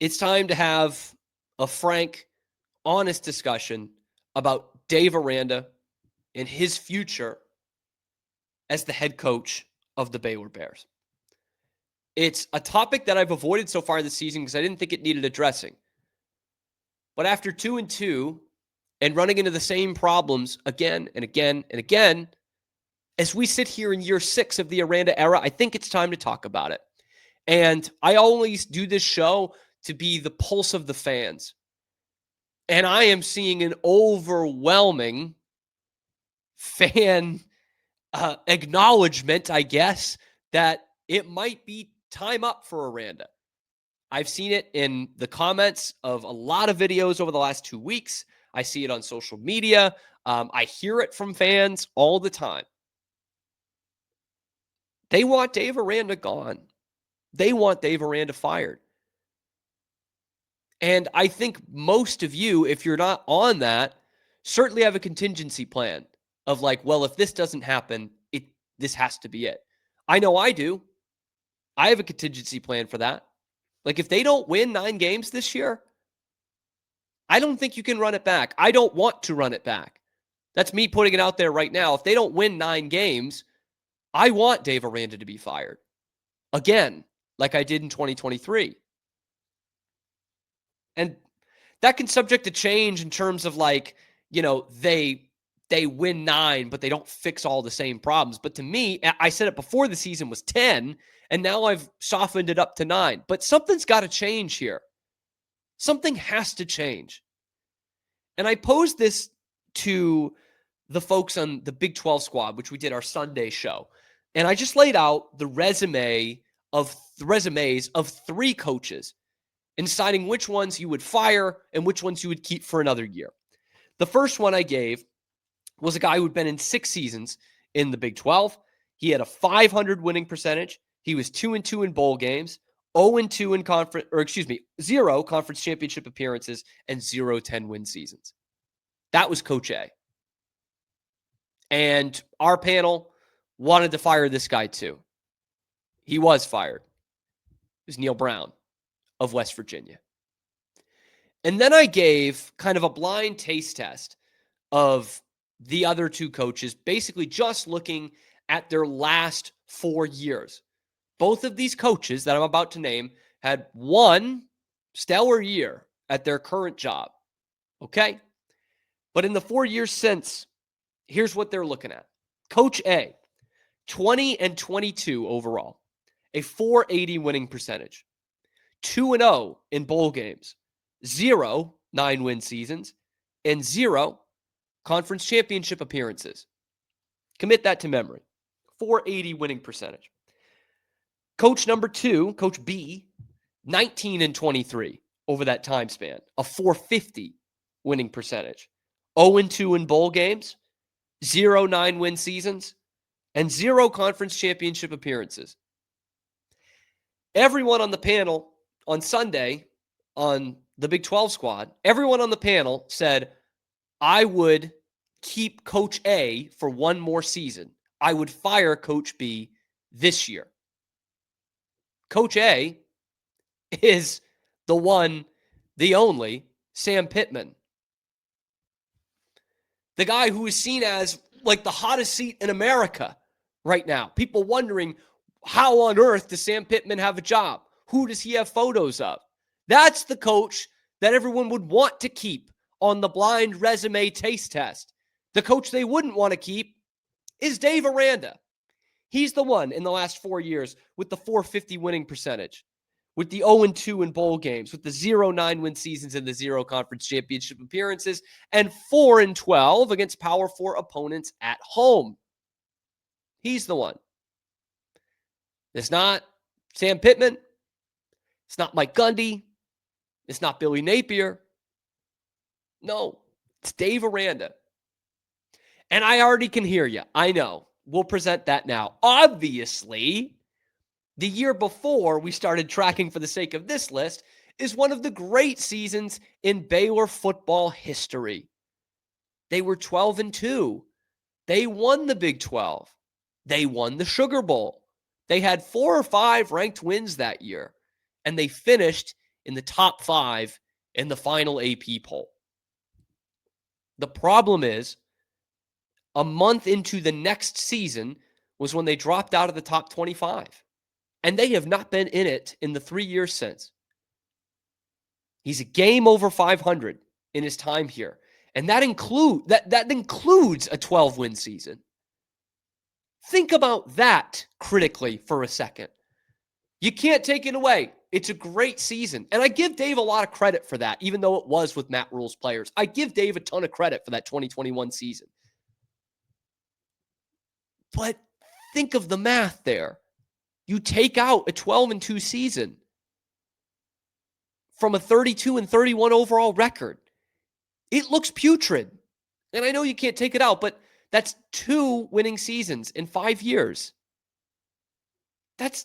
It's time to have a frank, honest discussion about Dave Aranda and his future as the head coach of the Baylor Bears. It's a topic that I've avoided so far this season because I didn't think it needed addressing. But after 2-2 and running into the same problems again and again and again, as we sit here in year 6 of the Aranda era, I think it's time to talk about it. And I always do this show to be the pulse of the fans. And I am seeing an overwhelming fan acknowledgement, I guess, that it might be time up for Aranda. I've seen it in the comments of a lot of videos over the last 2 weeks. I see it on social media. I hear it from fans all the time. They want Dave Aranda gone. They want Dave Aranda fired. And I think most of you, if you're not on that, certainly have a contingency plan of like, well, if this doesn't happen, this has to be it. I know I do. I have a contingency plan for that. Like if they don't win 9 games this year, I don't think you can run it back. I don't want to run it back. That's me putting it out there right now. If they don't win 9 games, I want Dave Aranda to be fired. Again, like I did in 2023. And that can subject to change in terms of like, they win 9, but they don't fix all the same problems. But to me, I said it before the season was 10, and now I've softened it up to 9. But something's got to change here. Something has to change. And I posed this to the folks on the Big 12 squad, which we did our Sunday show. And I just laid out the resumes of 3 coaches and deciding which ones you would fire and which ones you would keep for another year. The first one I gave was a guy who'd been in 6 seasons in the Big 12. He had a .500 winning percentage. He was 2-2 in bowl games, 0-2 in 0 conference championship appearances, and 0 10-win seasons. That was Coach A. And our panel wanted to fire this guy too. He was fired. It was Neal Brown of West Virginia. And then I gave kind of a blind taste test of the other 2 coaches, basically just looking at their last 4 years. Both of these coaches that I'm about to name had 1 stellar year at their current job. Okay? But in the 4 years since, here's what they're looking at. Coach A, 20-22 overall, a .480 winning percentage, 2-0 in bowl games, 0 9-win seasons, and 0 conference championship appearances. Commit that to memory. .480 winning percentage. Coach number 2, Coach B, 19-23 over that time span, a .450 winning percentage, 0-2 in bowl games, 0 9-win seasons, and 0 conference championship appearances. Everyone on the panel on Sunday on the Big 12 squad, everyone on the panel said, I would keep Coach A for 1 more season. I would fire Coach B this year. Coach A is the one, the only, Sam Pittman. The guy who is seen as like the hottest seat in America right now. People wondering, how on earth does Sam Pittman have a job? Who does he have photos of? That's the coach that everyone would want to keep on the blind resume taste test. The coach they wouldn't want to keep is Dave Aranda. He's the one in the last 4 years with the .450 winning percentage, with the 0-2 in bowl games, with the 0 9-win seasons and the 0 conference championship appearances, and 4-12 against Power 4 opponents at home. He's the one. It's not Sam Pittman. It's not Mike Gundy. It's not Billy Napier. No, it's Dave Aranda. And I already can hear you. I know. We'll present that now. Obviously, the year before we started tracking for the sake of this list is one of the great seasons in Baylor football history. They were 12-2. They won the Big 12. They won the Sugar Bowl. They had 4 or 5 ranked wins that year, and they finished in the top 5 in the final AP poll. The problem is, a month into the next season was when they dropped out of the top 25. And they have not been in it in the 3 years since. He's a game over 500 in his time here. And that includes a 12-win season. Think about that critically for a second. You can't take it away. It's a great season. And I give Dave a lot of credit for that, even though it was with Matt Rule's players. I give Dave a ton of credit for that 2021 season. But think of the math there. You take out a 12-2 season from a 32-31 overall record. It looks putrid. And I know you can't take it out, but that's 2 winning seasons in 5 years. That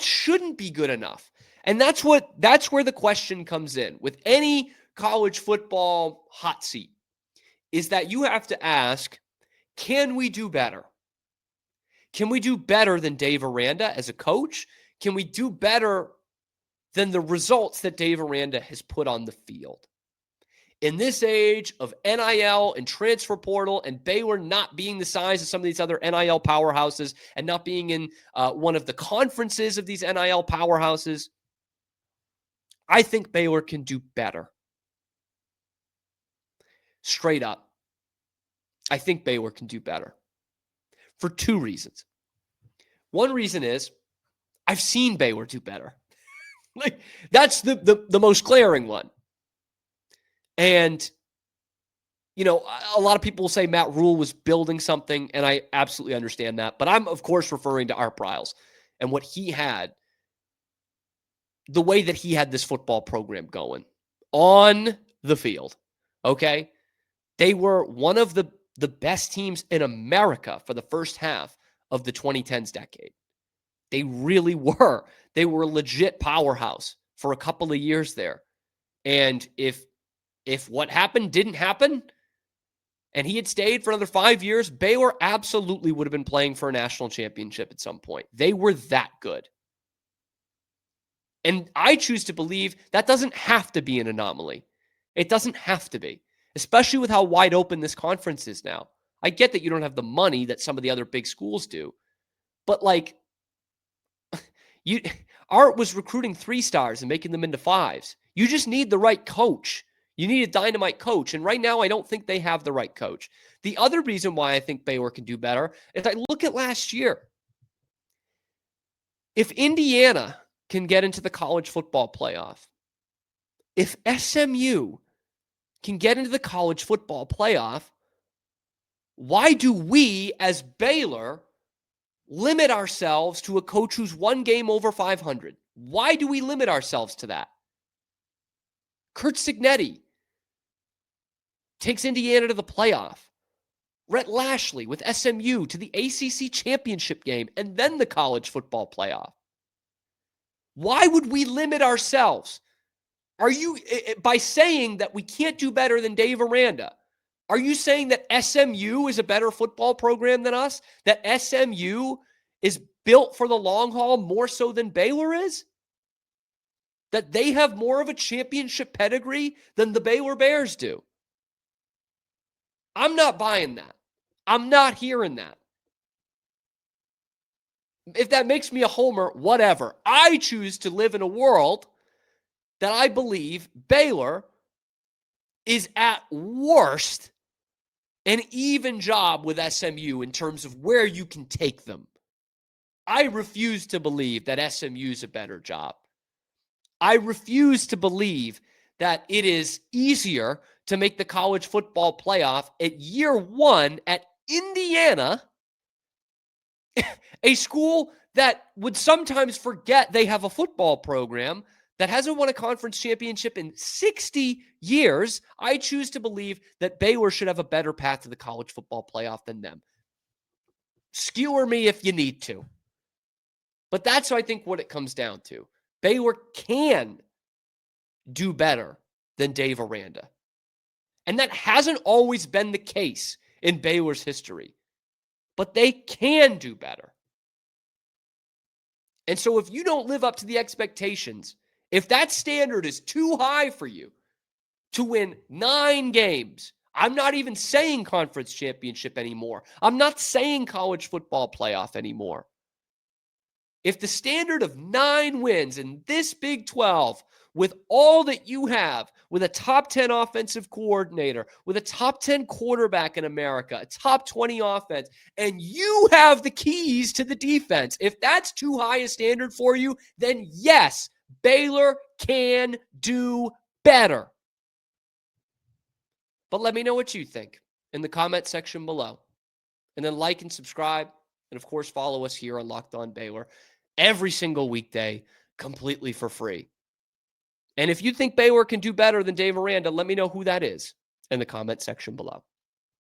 shouldn't be good enough. And that's where the question comes in with any college football hot seat, is that you have to ask, can we do better? Can we do better than Dave Aranda as a coach? Can we do better than the results that Dave Aranda has put on the field? In this age of NIL and transfer portal and Baylor not being the size of some of these other NIL powerhouses and not being in one of the conferences of these NIL powerhouses, I think Baylor can do better. Straight up. I think Baylor can do better for 2 reasons. One reason is I've seen Baylor do better. Like, that's the most glaring one. And, you know, a lot of people will say Matt Rule was building something, and I absolutely understand that. But I'm, of course, referring to Art Briles and what he had, the way that he had this football program going on the field, okay? They were one of the best teams in America for the first half of the 2010s decade. They really were. They were a legit powerhouse for a couple of years there. And if what happened didn't happen and he had stayed for another 5 years, Baylor absolutely would have been playing for a national championship at some point. They were that good. And I choose to believe that doesn't have to be an anomaly. It doesn't have to be, especially with how wide open this conference is now. I get that you don't have the money that some of the other big schools do, but like, Art was recruiting 3-stars and making them into 5s. You just need the right coach. You need a dynamite coach. And right now, I don't think they have the right coach. The other reason why I think Baylor can do better is I look at last year. If Indiana can get into the college football playoff, if SMU can get into the college football playoff, why do we as Baylor limit ourselves to a coach who's 1 game over 500? Why do we limit ourselves to that? Kurt Cignetti takes Indiana to the playoff. Rhett Lashley with SMU to the ACC championship game and then the college football playoff. Why would we limit ourselves? Are you, by saying that we can't do better than Dave Aranda, are you saying that SMU is a better football program than us? That SMU is built for the long haul more so than Baylor is? That they have more of a championship pedigree than the Baylor Bears do? I'm not buying that. I'm not hearing that. If that makes me a homer, whatever. I choose to live in a world that I believe Baylor is at worst an even job with SMU in terms of where you can take them. I refuse to believe that SMU is a better job. I refuse to believe that it is easier to make the college football playoff at year 1 at Indiana, a school that would sometimes forget they have a football program that hasn't won a conference championship in 60 years. I choose to believe that Baylor should have a better path to the college football playoff than them. Skewer me if you need to. But that's, I think, what it comes down to. Baylor can do better than Dave Aranda. And that hasn't always been the case in Baylor's history. But they can do better. And so if you don't live up to the expectations If that standard is too high for you to win 9 games, I'm not even saying conference championship anymore. I'm not saying college football playoff anymore. If the standard of 9 wins in this Big 12, with all that you have, with a top 10 offensive coordinator, with a top 10 quarterback in America, a top 20 offense, and you have the keys to the defense, if that's too high a standard for you, then yes, Baylor can do better. But let me know what you think in the comment section below. And then like and subscribe. And of course, follow us here on Locked On Baylor every single weekday, completely for free. And if you think Baylor can do better than Dave Aranda, let me know who that is in the comment section below.